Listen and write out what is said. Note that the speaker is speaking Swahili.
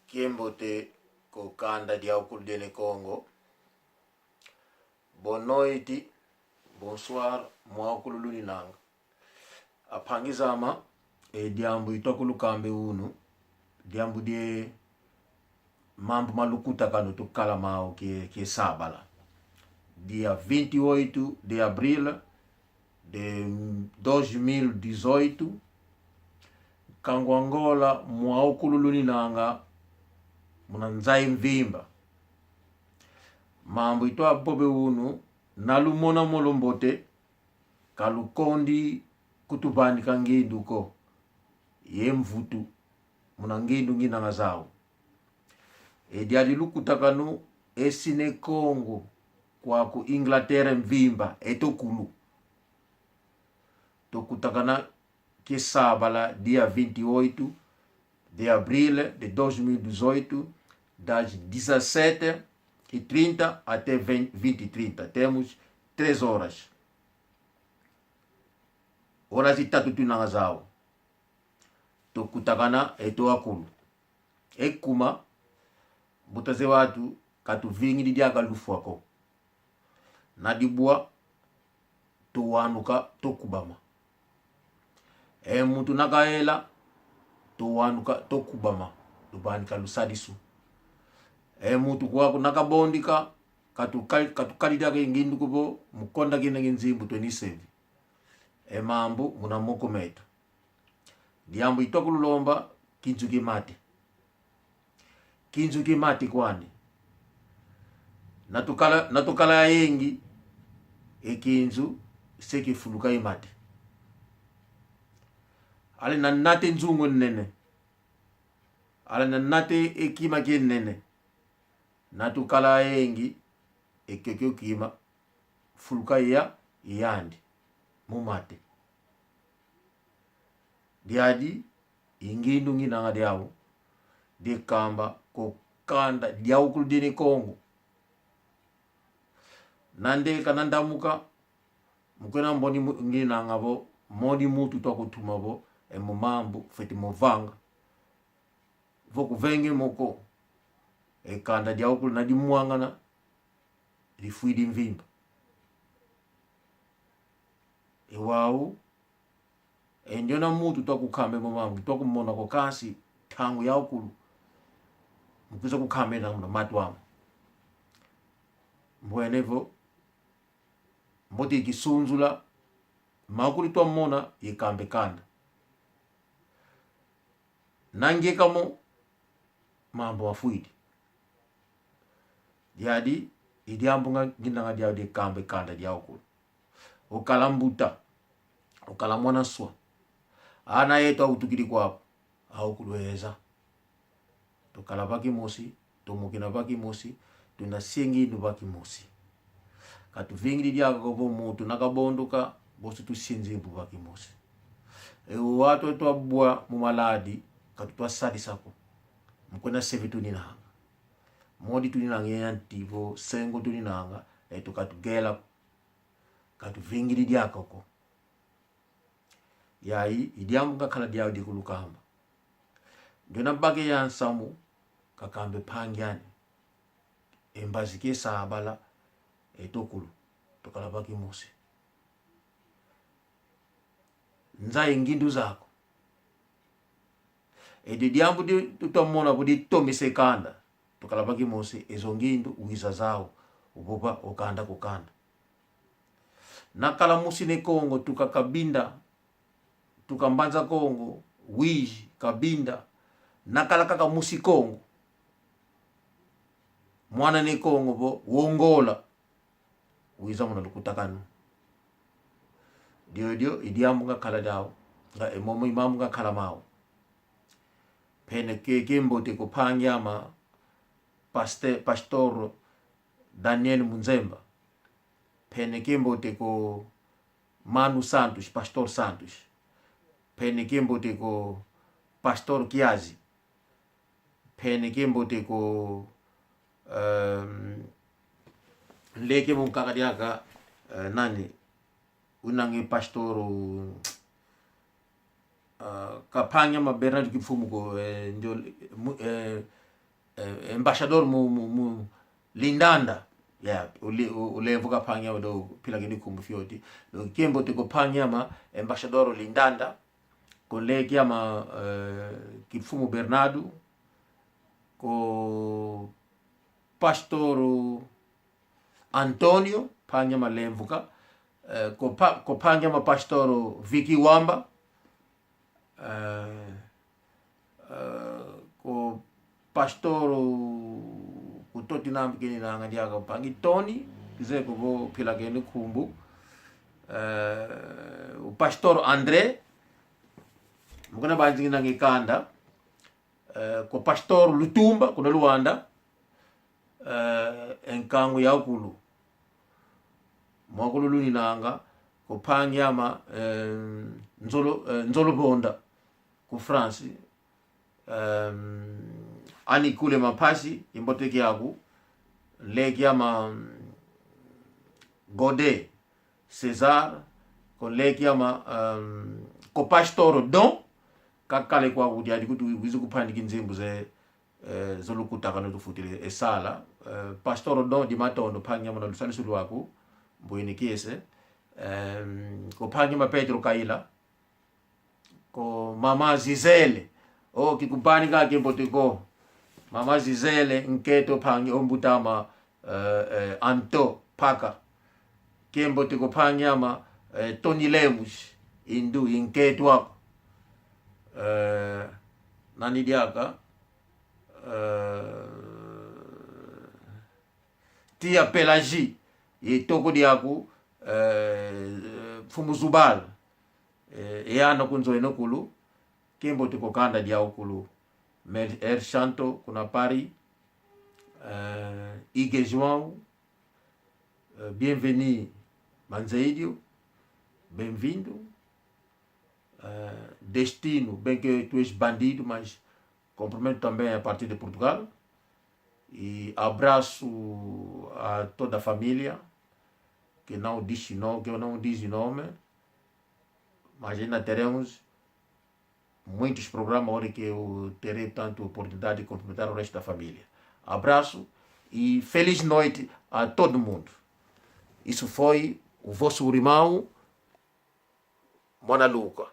Kiembote ko kanda dia okul dele Congo. Bonne noite, bonsoir, mwa okulu luninanga. Apangizama diambu itokulu kambe unu. Diambu die mambo malukuta kanu tukala mao ke sabala. Dia 28 de abril de 2018 kangu Angola mwa okulu luninanga munanzai mvimba. Mambo ito abobe unu nalumona molombote kalukondi kutubani kangindu ko yemvutu munangindu nginanga zao. Diali lukutakanu esine Congo kwa ku Inglaterra mvimba etokulu. Tokutakana kisabala dia 28 de abril de 2018 das 17h30 até 20h30. Temos 3 horas. Horas itatu tunanga zao. Tokutakana eto akulu. Ekuma butaze watu katuvingi didiaga lufuako. Nadibua tuwanuka tokubama. Mutu nakaela tuwanuka tokubama. Lubanika lusadisu. Mutu kwa nakabondika katukalidaga ingindu kubo mukonda gina ginzimbu 27. Mambo munamoko metu. Diambu itokululomba kinzuki mati. Kinzuki mati kwani. Natukala yengi ekinzu seki fuluka imati. Ale nanate nzungu nene. Ale nanate ekima kie nene. Natukala yengi ekekyo kima fuluka ya yandi mumate. Diadi ingindu nginanga diawo di kamba ko kanda diawo kuludini Congo. Nande kanandamuka mukena mboni nginanga bo modi mutu tokutuma bo mumambu feti movanga voku venge moko kanda diawo kulu nadi muangana rifuidi mvimba. Wao ndiona mutu tokukambe mumambu tokumona ko kasi tangu ya okulu mkuza kukambe na matwamu. Mbwenevo mbote ikisunzula makuli twamona yikambe kanda. Nange kamo mambo wafuidi. Diadi idiambu nginanga diao di kambe kanda diao okulu. Okalambuta. Okalamwana swa. Ana yeto utukiri kwa okuluweza. Tokalabaki mosi. Tomukina baki mosi. Tunasengi nubaki mosi. Katuvingi diaga kobo mutu nakabonduka bosu tusinzi bubaki mosi. Watu tuabua mumaladi katutwa sadi sako. Mkwena sevi tuninanga. Modi tuninanga yantivo sengo tuninanga tukatugela katuvingi diaga koko. Yai idiamu kakala diago di kulukamba. Ndona bage yansamu kakambe pangyani. Embazike sabala etokulu tokalabaki mosi. Nza ingindu zako. Diambu di tutamona budi tomise kanda. Tokalabaki mosi ezongindu uiza zao uboba okanda kukanda. Nakala musi ne Congo tukakabinda tukambanza Congo wiji kabinda nakala kaka musi Congo. Mwana ne Congo bo wongola uiza muna lukutakanu. Dio idiamu nga kala dao nga momo imamu nga kala mao. Pene kembote ko pangyama pastor Daniel Munzemba. Pene kembote ko Manu Santos, Pastor Santos. Pene kembote ko Pastor Kiazi. Pene kembote ko leke munkakadiaka nani unangi pastoro kapanya ma Bernard Kifumu ko embaixador mu Lindanda ulevuka phanya do pila gini kumfioti do kembo tiko phanya ma embaixador Lindanda kolegi ama kifumu Bernardo ko pastor Antonio phanya ma lemvuka ko phanya ma pastor Vicky Wamba ko pastor kutoti nambi kini na ngadiaga pangi Tony kize ko pila gini kumbu o pastor André mukana banzi na ngikanda ko pastor Lutumba kuna Luanda enkangu ya ukulu mwakulu luninanga ko panyama nzolo bonda ku France ani kule mapasi imboteki yaku leki ama Godet César ko leki ama ko pastor Don kakale kwa kujadi kutu wizu kupandiki nzimbu ze zolukutaka no tufutile esala pastor Don di matondo panyama na lusali sulu waku mbuini kiese ko panyama Pedro Kaila ko mama Zizele kikupani kake mbotiko mama Zizele nketo pangi ombutama Anto Paka kembo tiko panyama Tony Lemus indu inketo wako nani diaka tia Pelagie itoko diaku Fumuzubal ano kunzo enokulu kembo tiko kanda dia ukulu Mer Chanto kuna Paris Ige João bienvenue Manzeidio bem-vindo Destino, bem que tu és bandido, mas cumprimento também a partir de Portugal e abraço a toda a família que não diz nome, que não diz nome, mas ainda teremos muitos programas onde que eu terei tanto oportunidade de cumprimentar o resto da família. Abraço e feliz noite a todo mundo. Isso foi o vosso irmão Mwana Luca.